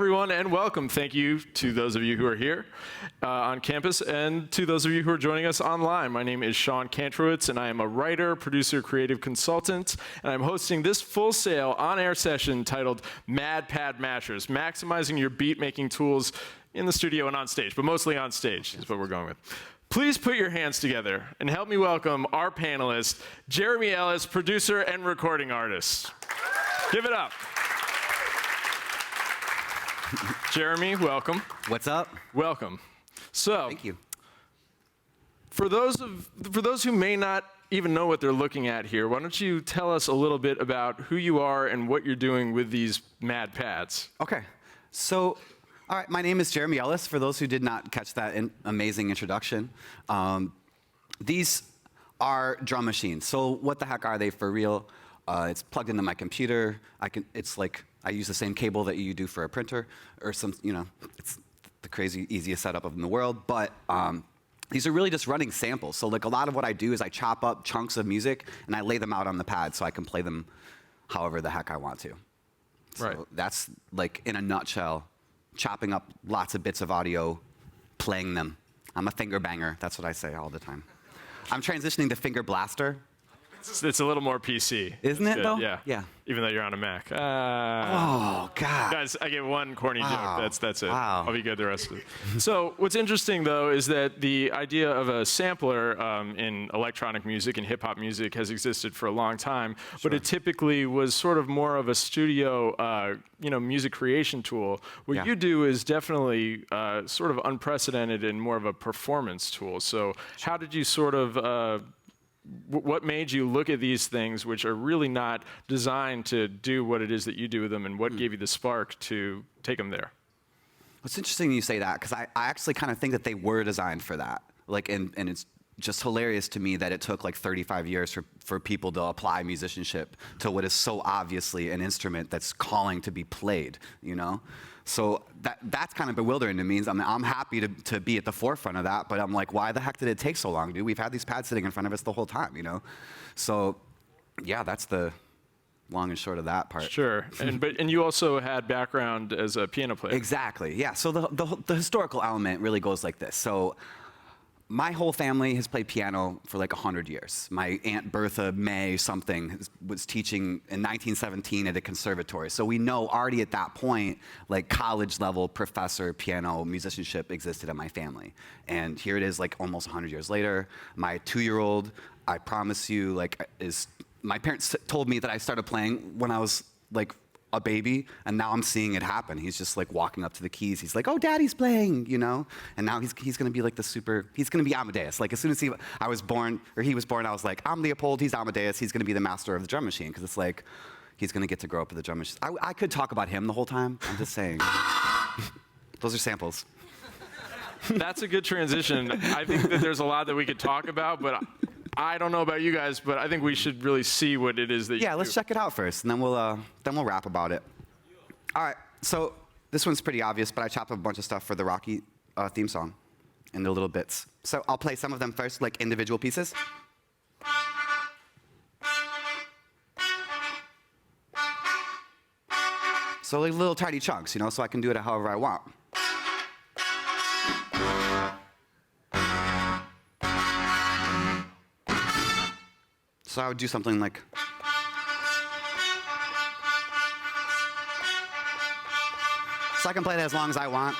Everyone, and welcome. Thank you to those of you who are here on campus and to those of you who are joining us online. My name is Sean Kantrowitz, and I am a writer, producer, creative consultant, and I'm hosting this Full Sail on-air session titled Mad Pad Mashers, maximizing your beat-making tools in the studio and on stage, but mostly on stage is what we're going with. Please put your hands together and help me welcome our panelist, Jeremy Ellis, producer and recording artist. Give it up. Jeremy, welcome. What's up? Welcome. So, thank you. For those who may not even know what they're looking at here, why don't you tell us a little bit about who you are and what you're doing with these mad pads? Okay. So, all right, my name is Jeremy Ellis. For those who did not catch that amazing introduction, these are drum machines. So, what the heck are they for real? It's plugged into my computer. It's like I use the same cable that you do for a printer, or some, it's the crazy easiest setup in the world. But these are really just running samples. So like a lot of what I do is I chop up chunks of music and I lay them out on the pad so I can play them however the heck I want to. So right. That's like in a nutshell, chopping up lots of bits of audio, playing them. I'm a finger banger. That's what I say all the time. I'm transitioning to finger blaster. It's a little more PC. Isn't it, though? Yeah. Yeah. Even though you're on a Mac. Oh, God. Guys, I get one corny joke. That's it. Wow. I'll be good the rest of it. So what's interesting, though, is that the idea of a sampler in electronic music and hip-hop music has existed for a long time, but it typically was sort of more of a studio music creation tool. What you do is definitely sort of unprecedented and more of a performance tool. So how did you sort of what made you look at these things which are really not designed to do what it is that you do with them, and what gave you the spark to take them there? It's interesting you say that, because I actually kind of think that they were designed for that. Like, and it's just hilarious to me that it took like 35 years for people to apply musicianship to what is so obviously an instrument that's calling to be played, So that's kind of bewildering to me. I'm happy to be at the forefront of that, but I'm like, why the heck did it take so long, dude? We've had these pads sitting in front of us the whole time, So, yeah, that's the long and short of that part. Sure, and you also had background as a piano player. Exactly, yeah. So the historical element really goes like this. So my whole family has played piano for like 100 years. My Aunt Bertha May something was teaching in 1917 at a conservatory. So we know already at that point, like college level professor piano musicianship existed in my family. And here it is like almost 100 years later. My 2-year-old, I promise you, my parents told me that I started playing when I was like a baby, and now I'm seeing it happen. He's just like walking up to the keys. He's like, "Oh, Daddy's playing," And now he's gonna be like he's gonna be Amadeus. Like as soon as he was born, I was like, "I'm Leopold, he's Amadeus. He's gonna be the master of the drum machine," because it's like he's gonna get to grow up with the drum machine. I could talk about him the whole time. I'm just saying. Those are samples. That's a good transition. I think that there's a lot that we could talk about, but I don't know about you guys, but I think we should really see what it is that you do. Let's check it out first, and then we'll rap about it. All right, so this one's pretty obvious, but I chopped up a bunch of stuff for the Rocky theme song into little bits. So I'll play some of them first, like individual pieces. So like little tiny chunks, so I can do it however I want. So I would do something like, so I can play that as long as I want.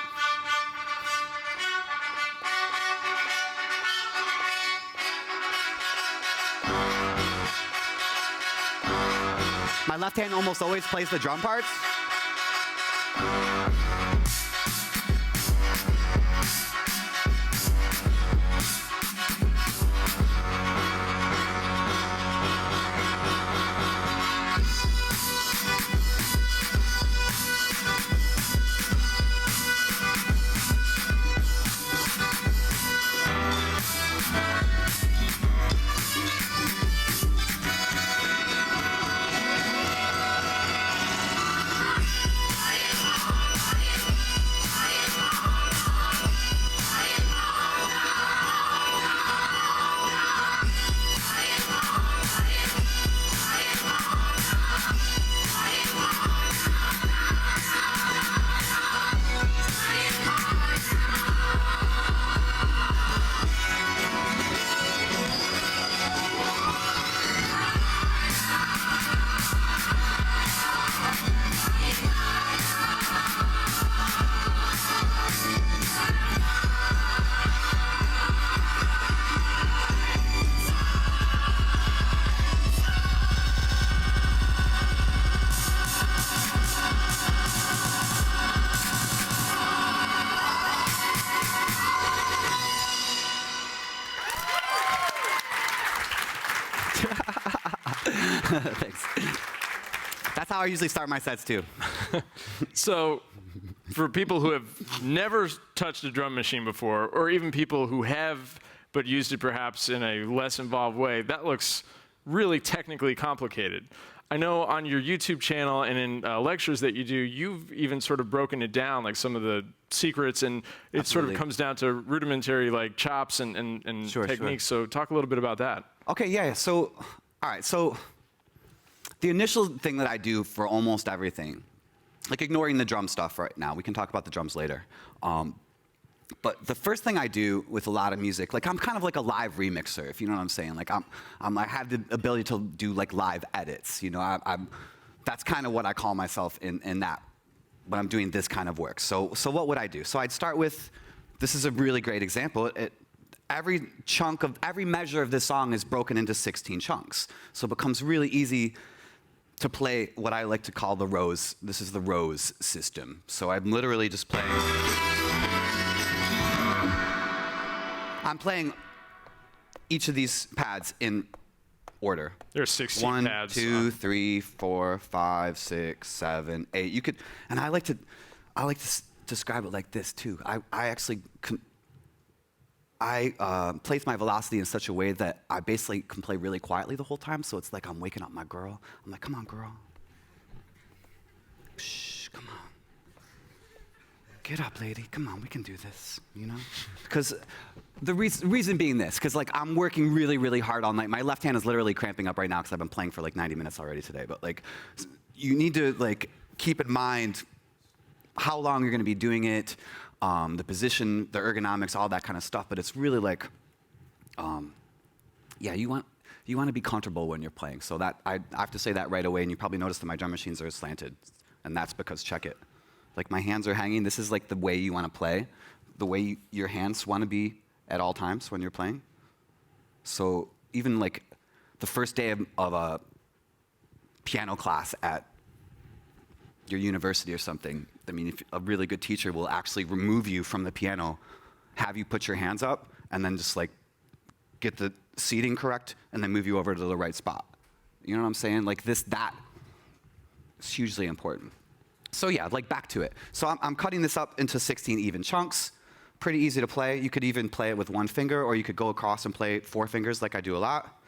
My left hand almost always plays the drum parts. how I usually start my sets too. So, for people who have never touched a drum machine before, or even people who have but used it perhaps in a less involved way, that looks really technically complicated. I know on your YouTube channel and in lectures that you do, you've even sort of broken it down, like some of the secrets, and it sort of comes down to rudimentary like chops and techniques. So talk a little bit about that. Okay, yeah. So, all right. So, the initial thing that I do for almost everything, like ignoring the drum stuff right now, we can talk about the drums later. But the first thing I do with a lot of music, like I'm kind of like a live remixer, if you know what I'm saying. Like I have the ability to do like live edits. You know, that's kind of what I call myself in that when I'm doing this kind of work. So what would I do? So I'd start with, this is a really great example. Every measure of this song is broken into 16 chunks. So it becomes really easy to play what I like to call the rows. This is the rows system. So I'm literally just playing. I'm playing each of these pads in order. There are 16 pads. 1, 2, 3, 4, 5, 6, 7, 8. You could, and I like to describe it like this too. I actually place my velocity in such a way that I basically can play really quietly the whole time. So it's like I'm waking up my girl. I'm like, come on, girl. Shh, come on. Get up, lady. Come on, we can do this, you know? Because the reason being this, because like I'm working really, really hard all night. My left hand is literally cramping up right now because I've been playing for like 90 minutes already today. But like, you need to like keep in mind how long you're going to be doing it, the position, the ergonomics, all that kind of stuff. But it's really like, yeah, you want to be comfortable when you're playing. So that I have to say that right away. And you probably noticed that my drum machines are slanted, and that's because check it. Like my hands are hanging. This is like the way you want to play, the way your hands want to be at all times when you're playing. So even like the first day of a piano class at your university or something, I mean, if a really good teacher will actually remove you from the piano, have you put your hands up, and then just like get the seating correct, and then move you over to the right spot. You know what I'm saying? Like that is hugely important. So yeah, like back to it. So I'm cutting this up into 16 even chunks. Pretty easy to play. You could even play it with one finger, or you could go across and play 4 fingers like I do a lot.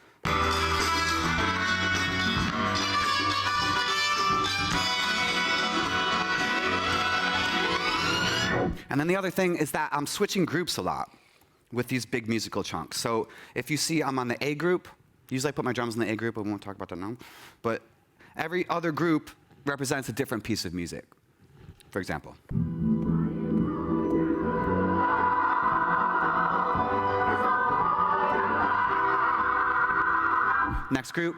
And then the other thing is that I'm switching groups a lot with these big musical chunks. So if you see I'm on the A group, usually I put my drums in the A group, but we won't talk about that now. But every other group represents a different piece of music. For example. Next group.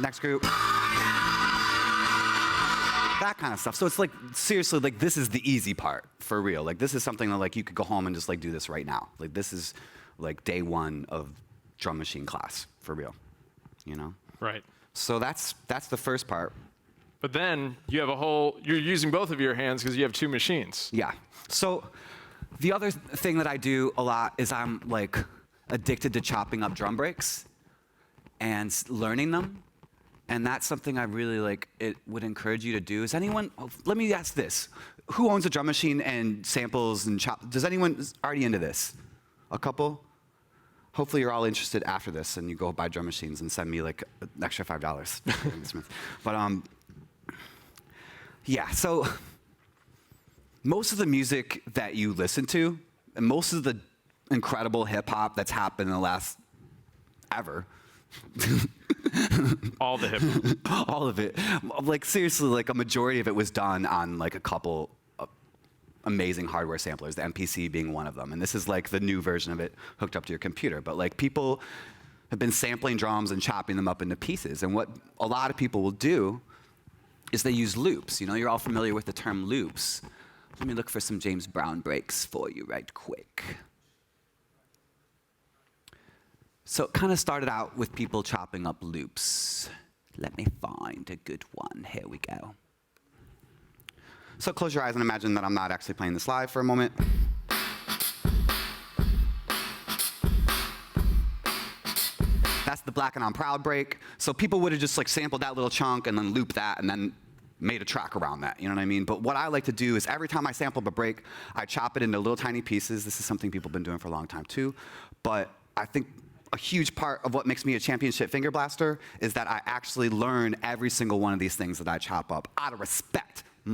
Next group. That kind of stuff. So it's like, seriously, like this is the easy part, for real. Like this is something that like you could go home and just like do this right now. Like this is like day 1 of drum machine class, for real, you know? Right. So that's the first part. But then you have you're using both of your hands because you have 2 machines. Yeah. So the other thing that I do a lot is I'm like addicted to chopping up drum breaks and learning them. And that's something I really like, it would encourage you to do. Is anyone, let me ask this. Who owns a drum machine and samples and does anyone already into this? A couple? Hopefully you're all interested after this and you go buy drum machines and send me like an extra $5. But yeah, so most of the music that you listen to and most of the incredible hip hop that's happened in the last ever. All the hip hop. All of it. Like seriously, like a majority of it was done on like a couple amazing hardware samplers, the MPC being one of them. And this is like the new version of it hooked up to your computer. But like people have been sampling drums and chopping them up into pieces. And what a lot of people will do is they use loops. You know, you're all familiar with the term loops. Let me look for some James Brown breaks for you right quick. So it kind of started out with people chopping up loops. Let me find a good one. Here we go. So close your eyes and imagine that I'm not actually playing this live for a moment. That That's the Black and I'm Proud break. So people would have just like sampled that little chunk and then looped that and then made a track around that, you know what I mean? But what I like to do is every time I sample a break, I chop it into little tiny pieces. This is something people have been doing for a long time too. But I think a huge part of what makes me a championship finger blaster is that I actually learn every single one of these things that I chop up out of respect. You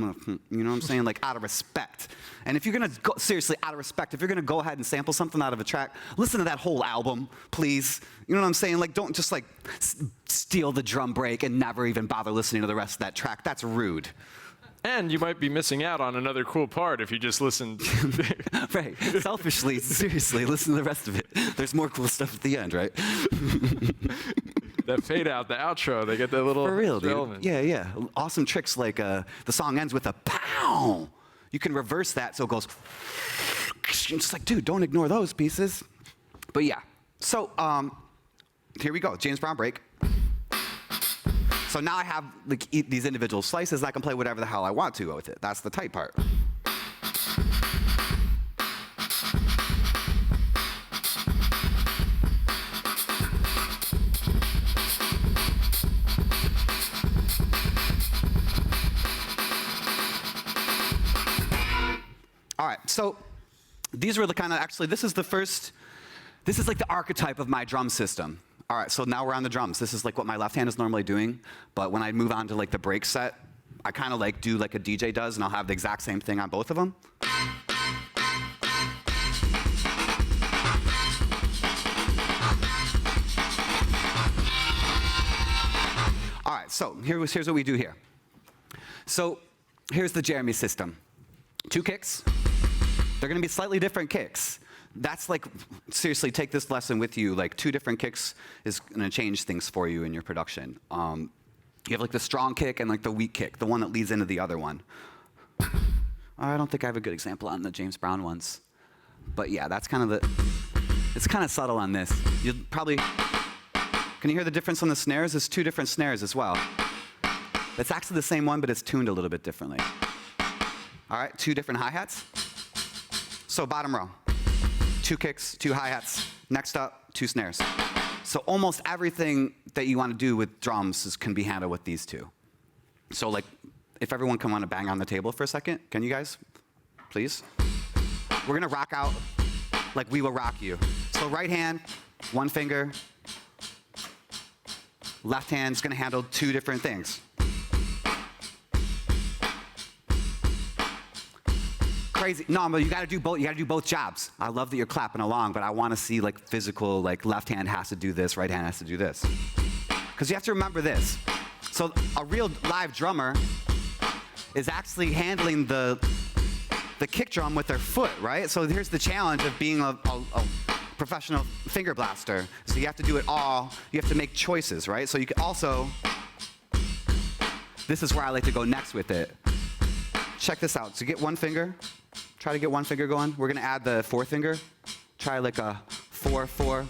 know what I'm saying? Like, out of respect. And if you're gonna go, seriously, out of respect, if you're gonna go ahead and sample something out of a track, listen to that whole album, please. You know what I'm saying? Like, don't just like steal the drum break and never even bother listening to the rest of that track. That's rude. And you might be missing out on another cool part if you just listen. Right. Selfishly, seriously, listen to the rest of it. There's more cool stuff at the end, right? That fade out, the outro, they get that little For real, dude. element. Yeah, yeah. Awesome tricks like the song ends with a pow. You can reverse that so it goes. It's like, dude, don't ignore those pieces. But yeah. So here we go. James Brown break. So now I have like these individual slices. I can play whatever the hell I want to with it. That's the tight part. All right, so these were the kind of, actually, this is like the archetype of my drum system. All right, so now we're on the drums. This is like what my left hand is normally doing, but when I move on to like the break set, I kind of like do like a DJ does, and I'll have the exact same thing on both of them. All right, so here's what we do here. So here's the Jeremy system. 2 kicks. They're gonna be slightly different kicks. That's like, seriously, take this lesson with you. Like 2 different kicks is gonna change things for you in your production. You have like the strong kick and like the weak kick, the one that leads into the other one. I don't think I have a good example on the James Brown ones. But yeah, that's kind of it's kind of subtle on this. You'll probably, can you hear the difference on the snares? There's 2 different snares as well. It's actually the same one, but it's tuned a little bit differently. All right, 2 different hi-hats. So bottom row, 2 kicks, 2 hi-hats. Next up, 2 snares. So almost everything that you want to do with drums can be handled with these 2. So like, if everyone can want to bang on the table for a second, can you guys, please? We're gonna rock out like We Will Rock You. So right hand, 1 finger. Left hand's gonna handle 2 different things. Crazy. No, but you gotta do both. You gotta do both jobs. I love that you're clapping along, but I want to see like physical, like left hand has to do this, right hand has to do this. Because you have to remember this. So a real live drummer is actually handling the kick drum with their foot, right? So here's the challenge of being a professional finger blaster. So you have to do it all. You have to make choices, right? So you can also. This is where I like to go next with it. Check this out. So get 1 finger. Try to get 1 finger going. We're gonna add the 4th finger. Try like a 4, 4,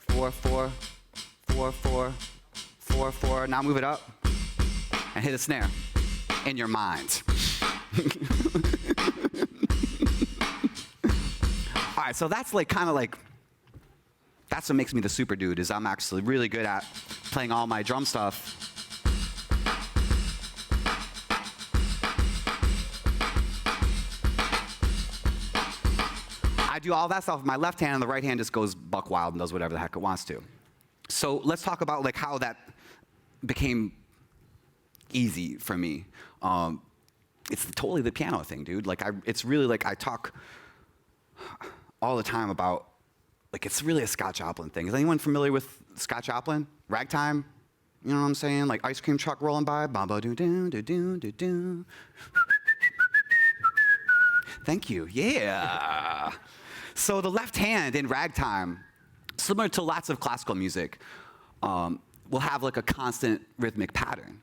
4, 4, 4, 4, 4, 4. Now move it up and hit a snare in your mind. All right, so that's like kind of like, that's what makes me the super dude, is I'm actually really good at playing all my drum stuff. I do all that stuff with my left hand, and the right hand just goes buck wild and does whatever the heck it wants to. So let's talk about like how that became easy for me. It's totally the piano thing, dude. Like it's really like I talk all the time about, like it's really a Scott Joplin thing. Is anyone familiar with Scott Joplin? Ragtime? You know what I'm saying? Like ice cream truck rolling by. Ba ba doo doo doo doo doo doo. Thank you. Yeah. So the left hand in ragtime, similar to lots of classical music, will have like a constant rhythmic pattern.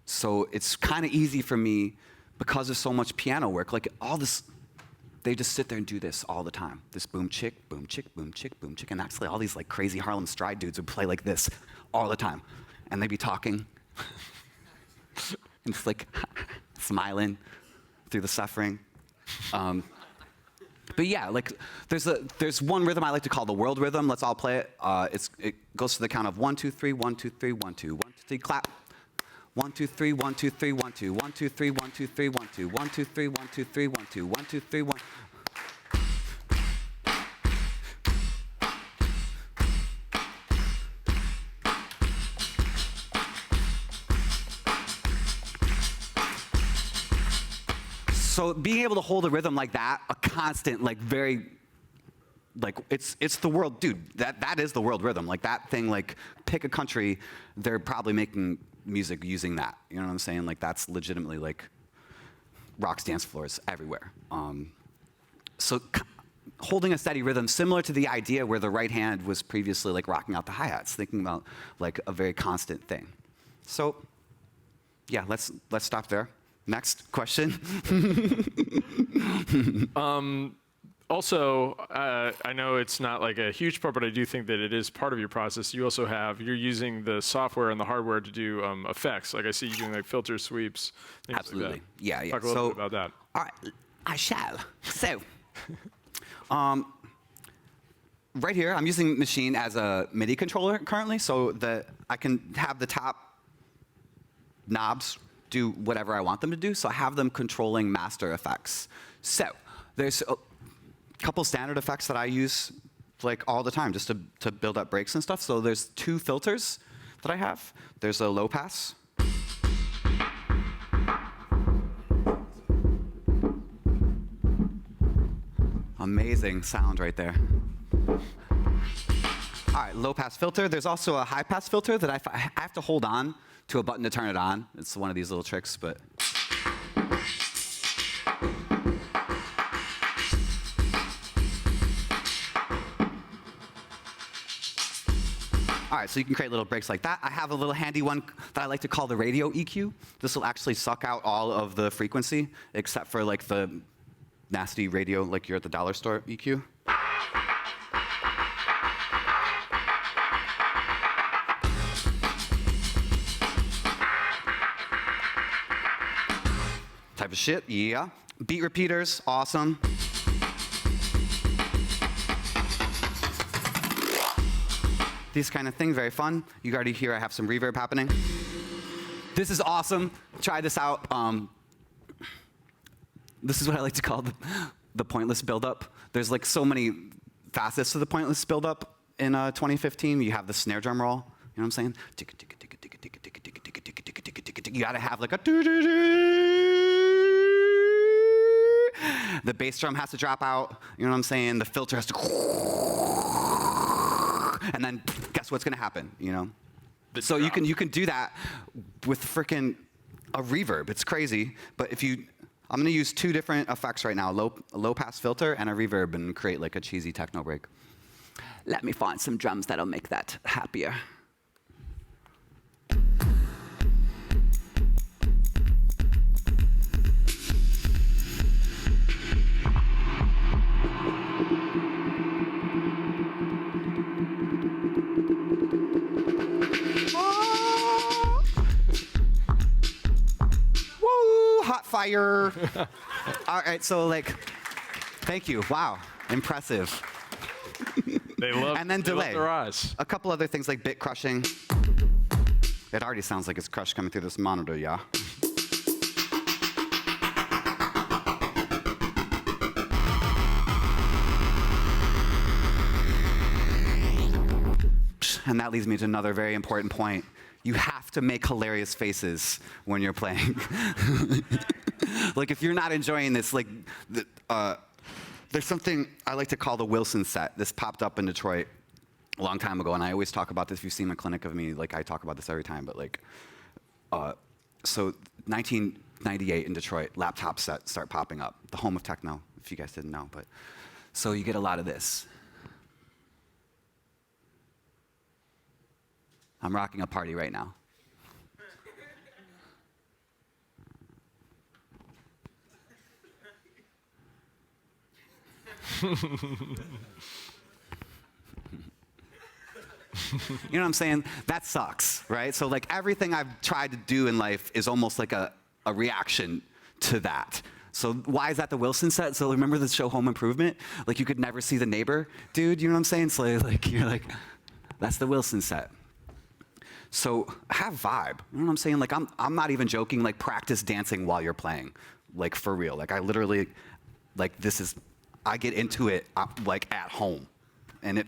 So it's kind of easy for me because there's so much piano work. Like all this, they just sit there and do this all the time. This boom chick, boom chick, boom chick, boom chick. And actually all these like crazy Harlem Stride dudes would play like this all the time. And they'd be talking. And it's like smiling through the suffering. But But yeah, like there's one rhythm I like to call the world rhythm. Let's all play it. It goes to the count of 1, 2, 3, 1, 2, 3, 1, 2, 1, 2, 3, clap. 1, 2, 3, 1, 2, 3, 1, 2, 1, 2, 3, 1, 2, 3, 1, 2, 1, 2, 3, 1, 2, 3, 1, 2, 1, 2, 3, 1. So being able to hold a rhythm like that, a constant, like very, like it's the world, dude. That is the world rhythm. Like that thing. Like pick a country, they're probably making music using that. You know what I'm saying? Like that's legitimately like rocks dance floors everywhere. So holding a steady rhythm, similar to the idea where the right hand was previously like rocking out the hi-hats, thinking about like a very constant thing. So yeah, let's stop there. Next question. Also, I know it's not like a huge part, but I do think that it is part of your process. You also you're using the software and the hardware to do effects. Like I see you doing like filter sweeps, things Absolutely. like that. Yeah. Talk a little bit about that. All right, I shall. So, right here, I'm using Maschine as a MIDI controller currently, so that I can have the top knobs do whatever I want them to do. So I have them controlling master effects. So there's a couple standard effects that I use like all the time just to build up breaks and stuff. So there's 2 filters that I have. There's a low pass. Amazing sound right there. All right, low pass filter. There's also a high pass filter that I have to hold on to a button to turn it on. It's one of these little tricks, but. All right, so you can create little breaks like that. I have a little handy one that I like to call the radio EQ. This will actually suck out all of the frequency, except for like the nasty radio, like you're at the dollar store EQ. Type of shit, yeah. Beat repeaters, awesome. These kind of things, very fun. You already hear I have some reverb happening. This is awesome. Try this out. This is what I like to call the pointless buildup. There's like so many facets to the pointless buildup in 2015. You have the snare drum roll. You know what I'm saying? You gotta have like a. The bass drum has to drop out. You know what I'm saying? The filter has to. And then guess what's gonna happen? You know. So you can do that with frickin' a reverb. It's crazy. But if you, I'm gonna use 2 different effects right now: a low pass filter and a reverb, and create like a cheesy techno break. Let me find some drums that'll make that happier. Hot fire. All right, so like, thank you. Wow, impressive. They love, and then they delay. Love their eyes. A couple other things like bit crushing. It already sounds like it's crush coming through this monitor, yeah. And that leads me to another very important point. You have to make hilarious faces when you're playing. Like if you're not enjoying this, like, there's something I like to call the Wilson set. This popped up in Detroit a long time ago, and I always talk about this. If you've seen a clinic of me, like I talk about this every time, but like, so 1998 in Detroit, laptop sets start popping up. The home of techno, if you guys didn't know, but. So you get a lot of this. I'm rocking a party right now. You know what I'm saying? That sucks, right? So like everything I've tried to do in life is almost like a reaction to that. So why is that the Wilson set? So remember the show Home Improvement? Like you could never see the neighbor, dude. You know what I'm saying? So like you're like, that's the Wilson set. So have vibe. You know what I'm saying? Like I'm not even joking. Like practice dancing while you're playing, like for real. Like I literally, like I get into it like at home, and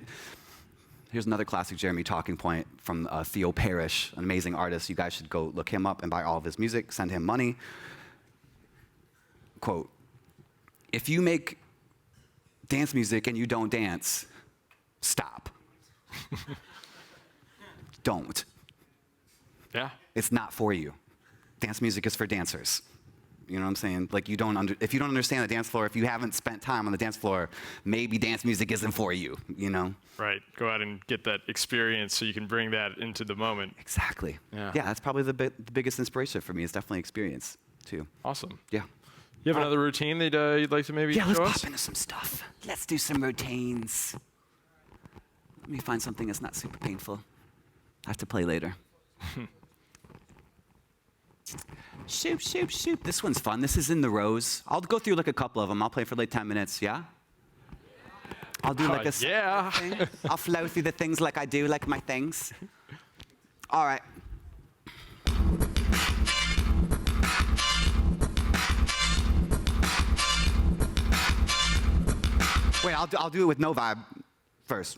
Here's another classic Jeremy talking point from Theo Parrish, an amazing artist. You guys should go look him up and buy all of his music. Send him money. Quote, if you make dance music and you don't dance, stop. Don't. Yeah. It's not for you. Dance music is for dancers. You know what I'm saying? Like if you don't understand the dance floor, if you haven't spent time on the dance floor, maybe dance music isn't for you, you know? Right. Go out and get that experience so you can bring that into the moment. Exactly. Yeah. Yeah, that's probably the biggest inspiration for me. It's definitely experience, too. Awesome. Yeah. You have another routine that you'd like to maybe Yeah, show let's us? pop into some stuff. Let's do some routines. Let me find something that's not super painful. I have to play later. Shoop, shoop, shoop. This one's fun. This is in the rows. I'll go through like a couple of them. I'll play for like 10 minutes, yeah? I'll do like a yeah. thing. I'll flow through the things like I do, like my things. All right. Wait, I'll do it with no vibe first.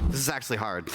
This is actually hard.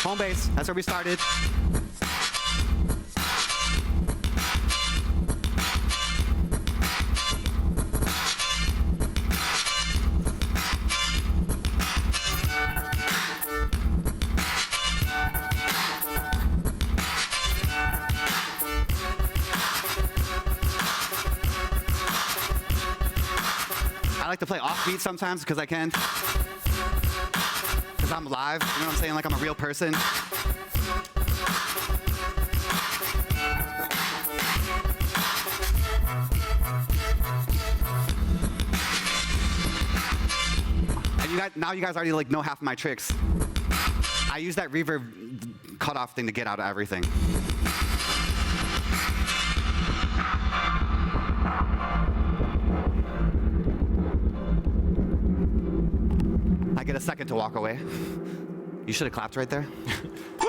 Home base, that's where we started. I like to play offbeat sometimes because I can. Because I'm live, you know what I'm saying? Like I'm a real person. And now you guys already like know half of my tricks. I use that reverb cutoff thing to get out of everything. I get a second to walk away. You should have clapped right there. Woo!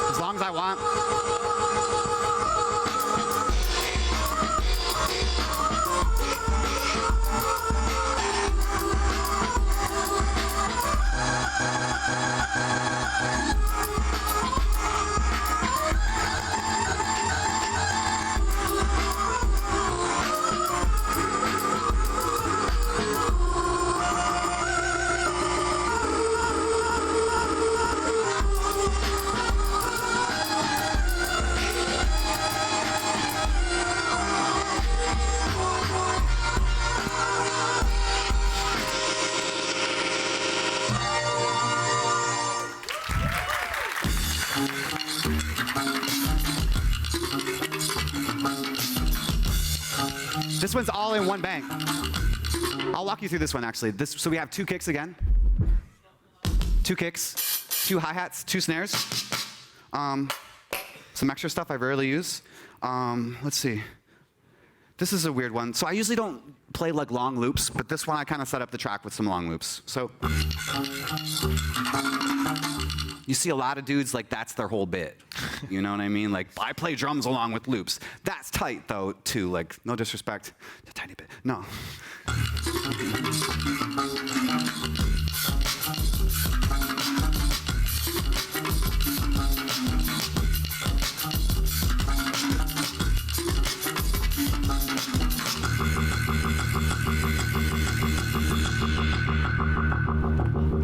As long as I want. This one's all in one bank. I'll walk you through this one, actually. So we have 2 kicks again. 2 kicks, 2 hi-hats, 2 snares. Some extra stuff I rarely use. Let's see. This is a weird one. So I usually don't play like long loops, but this one I kind of set up the track with some long loops. So you see a lot of dudes, like that's their whole bit. You know what I mean? Like, I play drums along with loops. That's tight, though, too. Like, no disrespect, a tiny bit. No.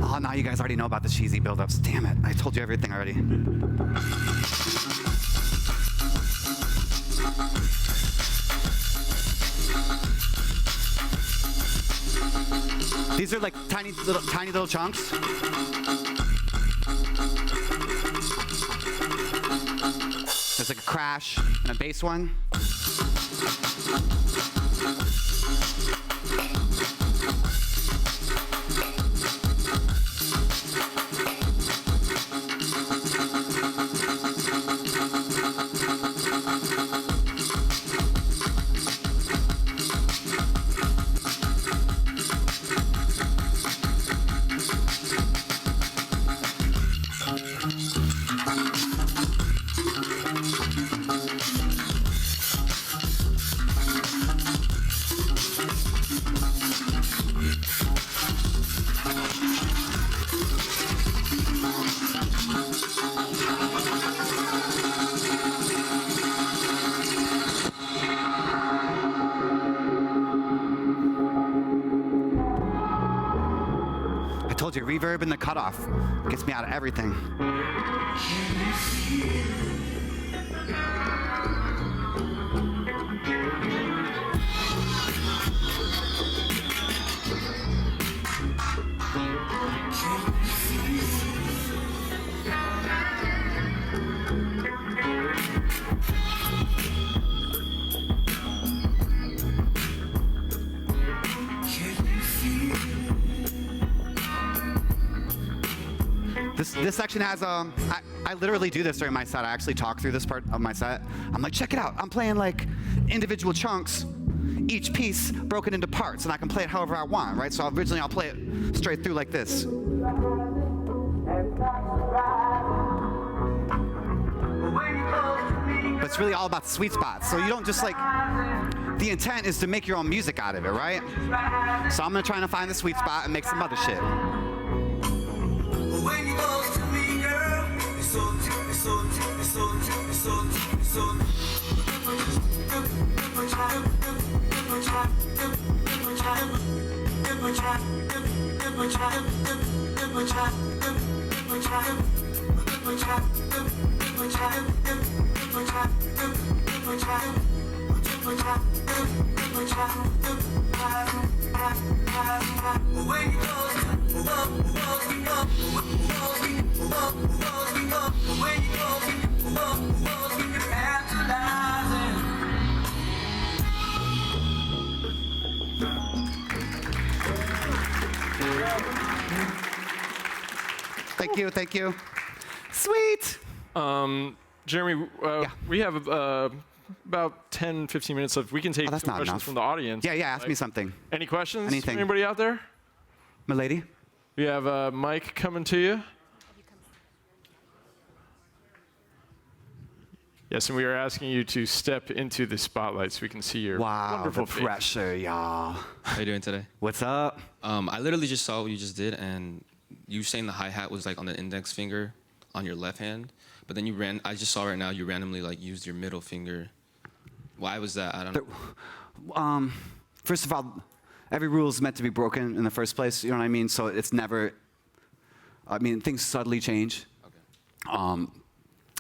Oh, now you guys already know about the cheesy buildups. Damn it, I told you everything already. These are like tiny little chunks. There's like a crash and a bass one. Reverb and the cutoff gets me out of everything. This section has, I literally do this during my set. I actually talk through this part of my set. I'm like, check it out. I'm playing like individual chunks, each piece broken into parts, and I can play it however I want, right? So originally I'll play it straight through like this. But it's really all about the sweet spots. So you don't just like, the intent is to make your own music out of it, right? So I'm gonna try to find the sweet spot and make some other shit. When you close to me, girl, it's so Thank you. Sweet. Jeremy, yeah. We have about 10, 15 minutes left. We can take some questions enough. from the audience. Yeah, ask me something. Any questions? Anything. Anybody out there? My lady? We have a mic coming to you. Yes, and we are asking you to step into the spotlight so we can see your wonderful face. Pressure, y'all. How you doing today? What's up? I literally just saw what you just did, and you saying the hi-hat was like on the index finger on your left hand, but then I just saw right now you randomly like used your middle finger. Why was that? I don't know. First of all, every rule is meant to be broken in the first place, you know what I mean? So it's never, things subtly change. Okay.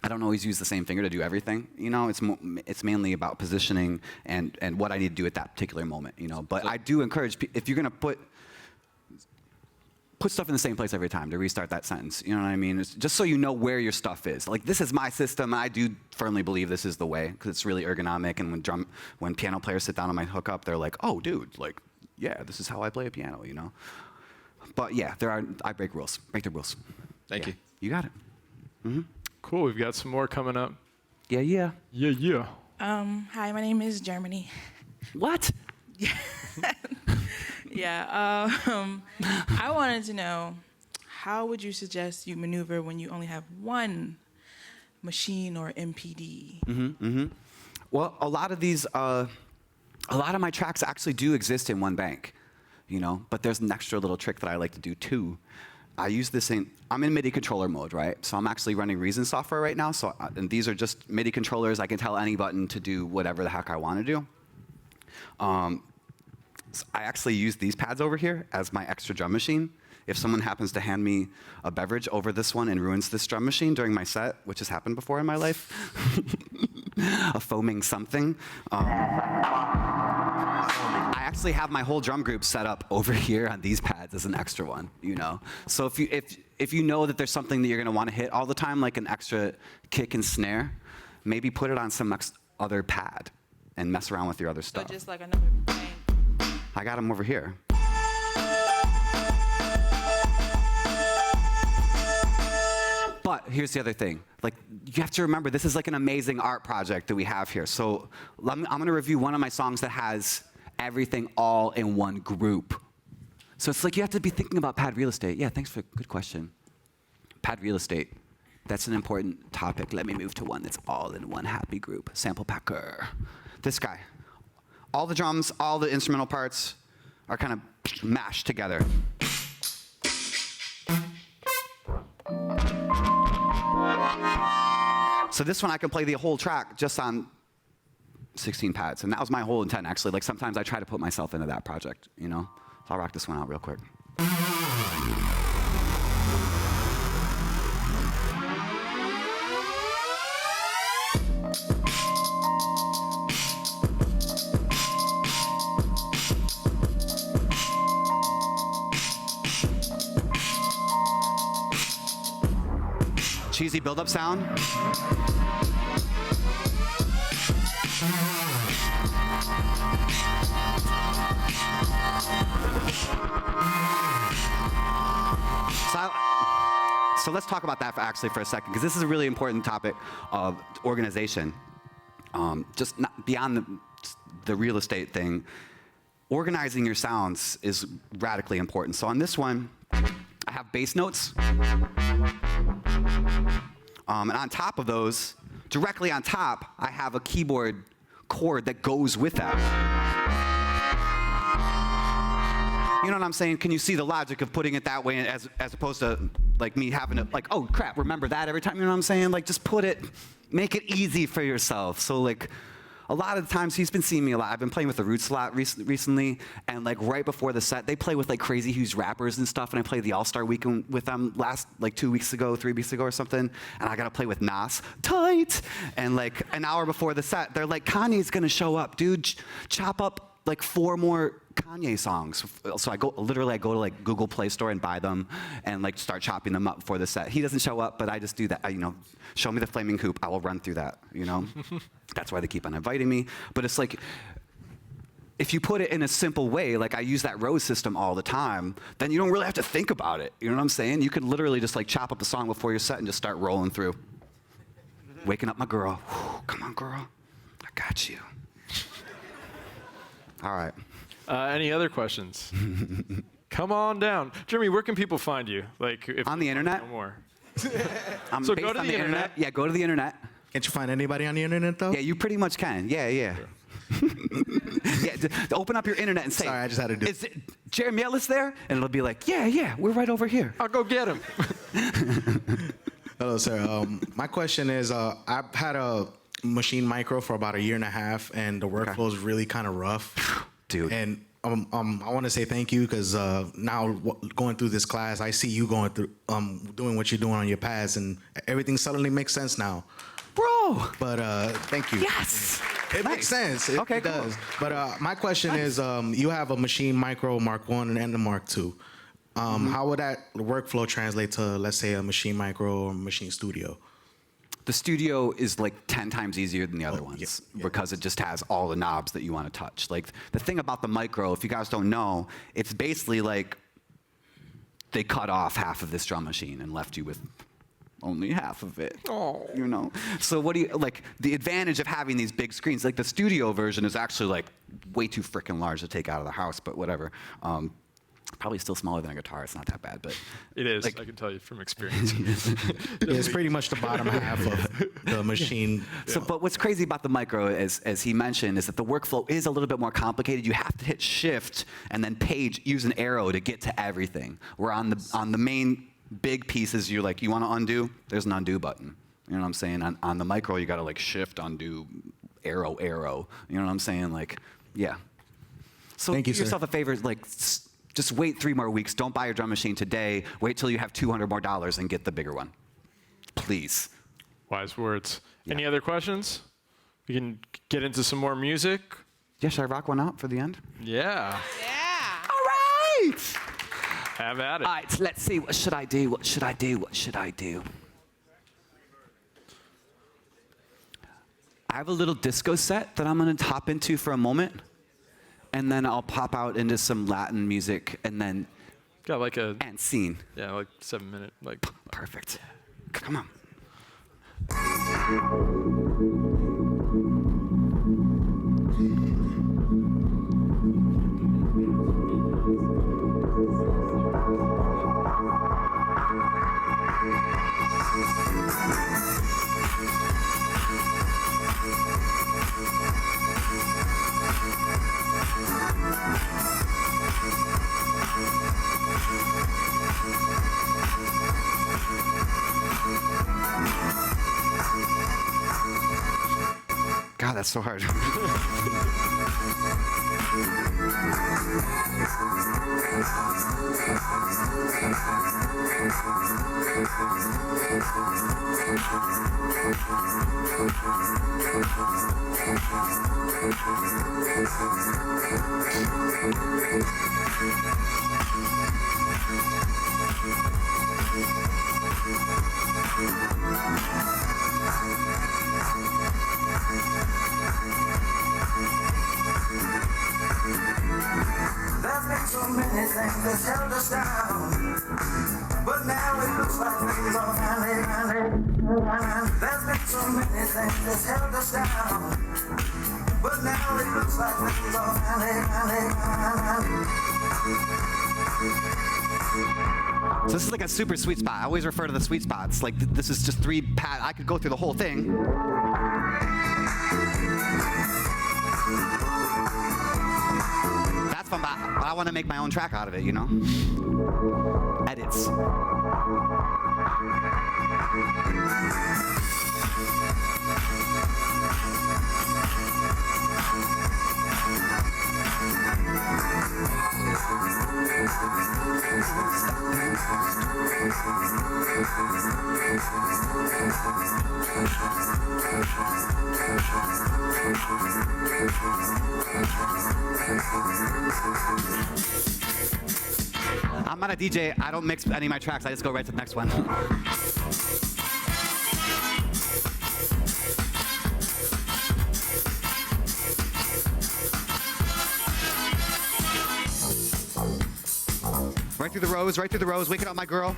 I don't always use the same finger to do everything, you know? It's mainly about positioning and what I need to do at that particular moment, you know? But I do encourage, if you're gonna put stuff in the same place every time to restart that sentence. You know what I mean? It's just so you know where your stuff is. Like, this is my system. I do firmly believe this is the way, because it's really ergonomic. And when piano players sit down on my hookup, they're like, oh, dude, like, yeah, this is how I play a piano, you know? But yeah, I break rules. Break the rules. Thank you. You got it. Mm-hmm. Cool. We've got some more coming up. Yeah, yeah. Yeah, yeah. Hi, my name is Germany. What? Yeah. I wanted to know, how would you suggest you maneuver when you only have one machine or MPD? Well, a lot of my tracks actually do exist in one bank, you know, but there's an extra little trick that I like to do too. I'm in MIDI controller mode, right? So I'm actually running Reason software right now. And these are just MIDI controllers. I can tell any button to do whatever the heck I want to do. So I actually use these pads over here as my extra drum machine. If someone happens to hand me a beverage over this one and ruins this drum machine during my set, which has happened before in my life, a foaming something, I actually have my whole drum group set up over here on these pads as an extra one, you know? So if you know that there's something that you're gonna wanna hit all the time, like an extra kick and snare, maybe put it on some other pad and mess around with your other stuff. So just like another bank. I got them over here. But here's the other thing. Like, you have to remember, this is like an amazing art project that we have here. So I'm gonna review one of my songs that has everything all in one group. So it's like you have to be thinking about pad real estate. Yeah, thanks for a good question. Pad real estate. That's an important topic. Let me move to one that's all in one happy group. Sample packer. This guy. All the drums, all the instrumental parts are kind of mashed together. So this one I can play the whole track just on 16 pads, and that was my whole intent actually. Like, sometimes I try to put myself into that project, you know? So I'll rock this one out real quick. Cheesy build-up sound. So let's talk about that for a second, because this is a really important topic of organization. Just not beyond the real estate thing, organizing your sounds is radically important. So on this one, I have bass notes. And on top of those, directly on top, I have a keyboard chord that goes with that. You know what I'm saying? Can you see the logic of putting it that way as opposed to like me having to, like, oh crap, remember that every time? You know what I'm saying? Like, just put it, make it easy for yourself. So like, a lot of the times, he's been seeing me a lot. I've been playing with the Roots a lot recently, and like right before the set, they play with like Crazy Huge rappers and stuff, and I played the All-Star Weekend with them like 2 weeks ago, 3 weeks ago or something, and I got to play with Nas, tight, and like an hour before the set, they're like, Kanye's gonna show up, dude, chop up like 4 more Kanye songs. So I go to like Google Play Store and buy them and like start chopping them up before the set. He doesn't show up, but I just do that. You know, show me the flaming hoop, I will run through that, you know? That's why they keep on inviting me. But it's like, if you put it in a simple way, like I use that Rose system all the time, then you don't really have to think about it. You know what I'm saying? You could literally just like chop up the song before your set and just start rolling through. Waking up my girl. Whew, come on, girl. I got you. All right. Any other questions? Come on down. Jeremy, where can people find you? Like, if on the internet? No more. I'm So based go to on the internet. Yeah, go to the internet. Can't you find anybody on the internet, though? Yeah, you pretty much can. Yeah, yeah. Yeah, open up your internet and say, Sorry, I just had to do it. Is Jeremy Ellis there? And it'll be like, yeah, we're right over here. I'll go get him. Hello, sir. My question is, I've had a Maschine Micro for about 1.5 years, and the workflow is really kind of rough. Dude. And I want to say thank you, because now going through this class, I see you going through, doing what you're doing on your pads, and everything suddenly makes sense now. Bro. But thank you. Yes. It makes sense. It Okay, cool. does. But my question is, you have a Maschine Micro Mark 1 and a Mark 2. How would that workflow translate to, let's say, a Maschine Micro or Maschine Studio? The Studio is like 10 times easier than the other ones because it just has all the knobs that you want to touch. Like the thing about the Micro, if you guys don't know, it's basically like they cut off half of this drum machine and left you with only half of it. Oh. You know? So what do you, like, the advantage of having these big screens, like the Studio version is actually like way too freaking large to take out of the house, but whatever. Probably still smaller than a guitar. It's not that bad, but It is, like, I can tell you from experience. It's pretty much the bottom half of the machine. So, but what's crazy about the Micro, as he mentioned, is that the workflow is a little bit more complicated. You have to hit Shift and then Page, use an arrow to get to everything. Where on the main big pieces, you're like, you want to undo? There's an undo button. You know what I'm saying? On the Micro, you got to like Shift, undo, arrow, arrow. You know what I'm saying? Like, yeah. So Thank you, do sir. yourself a favor, like. Just wait 3 more weeks. Don't buy your drum machine today. Wait till you have $200 more and get the bigger one. Please. Wise words. Yeah. Any other questions? We can get into some more music. Yeah, should I rock one out for the end? Yeah. Yeah. All right. Have at it. All right, let's see. What should I do? What should I do? What should I do? I have a little disco set that I'm going to hop into for a moment. And then I'll pop out into some Latin music and then Got like a, and scene. yeah, like 7-minute, like. Perfect. Come on. God, that's so hard. There's been so many things that's held us down, but now it looks like things are finally. There's been so many things that's held us down, but now it looks like things are finally. So this is like a super sweet spot. I always refer to the sweet spots. Like this is just 3 pat. I could go through the whole thing. That's fun, but I want to make my own track out of it, you know? Edits. I'm not a DJ. I don't mix any of my tracks. I just go right to the next one. Right through the rows, right through the rows. Waking up my girl.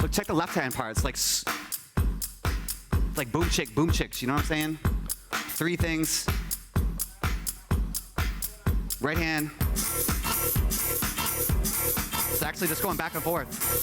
Look, check the left-hand part. It's like boom chicks, you know what I'm saying? 3 things. Right hand. It's actually just going back and forth.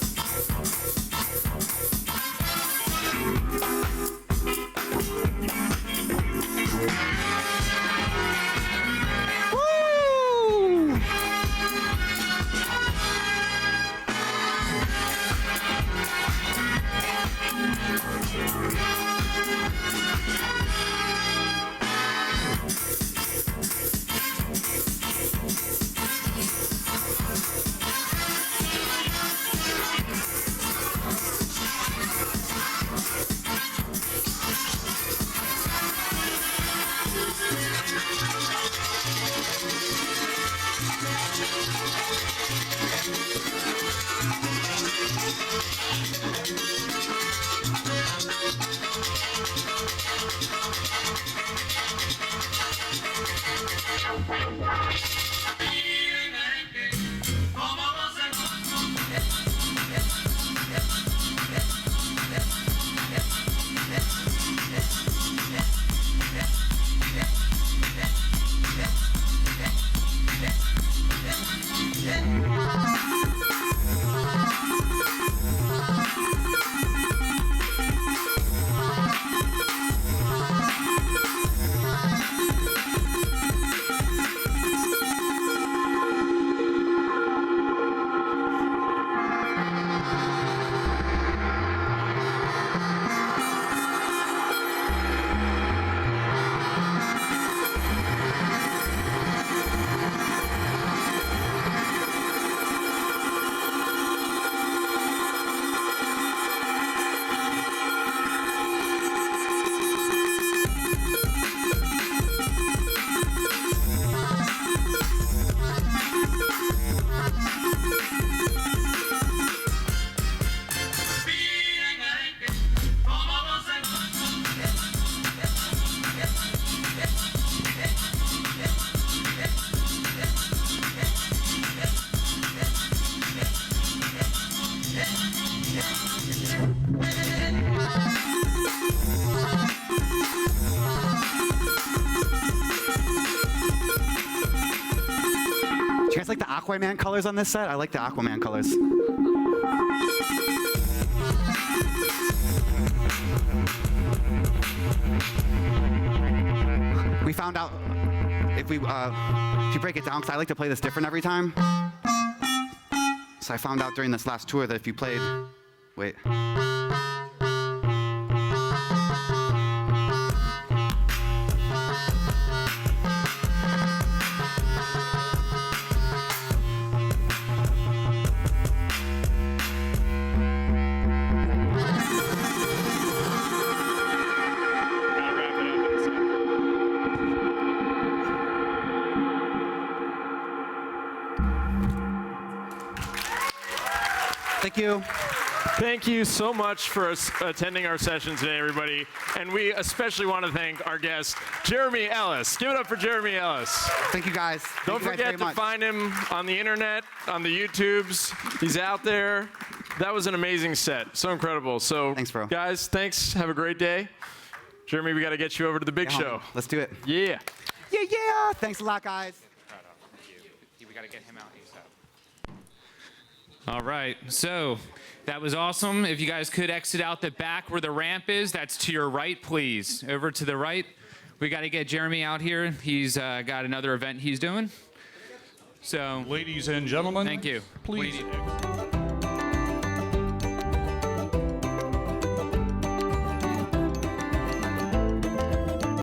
Do you guys like the Aquaman colors on this set? I like the Aquaman colors. We found out if you break it down, because I like to play this different every time. So I found out during this last tour that if you played, wait. Thank you. Thank you so much for attending our session today, everybody. And we especially want to thank our guest, Jeremy Ellis. Give it up for Jeremy Ellis. Thank you, guys. Don't forget to find him on the internet, on the YouTubes. He's out there. That was an amazing set. So incredible. So, thanks, bro. Guys, thanks. Have a great day. Jeremy, we got to get you over to the big show. Let's do it. Yeah. Yeah, yeah. Thanks a lot, guys. We got to get him out ASAP. All right, so that was awesome. If you guys could exit out the back where the ramp is, that's to your right, please. Over to the right. We got to get Jeremy out here. He's got another event he's doing. So, ladies and gentlemen, thank you. Please.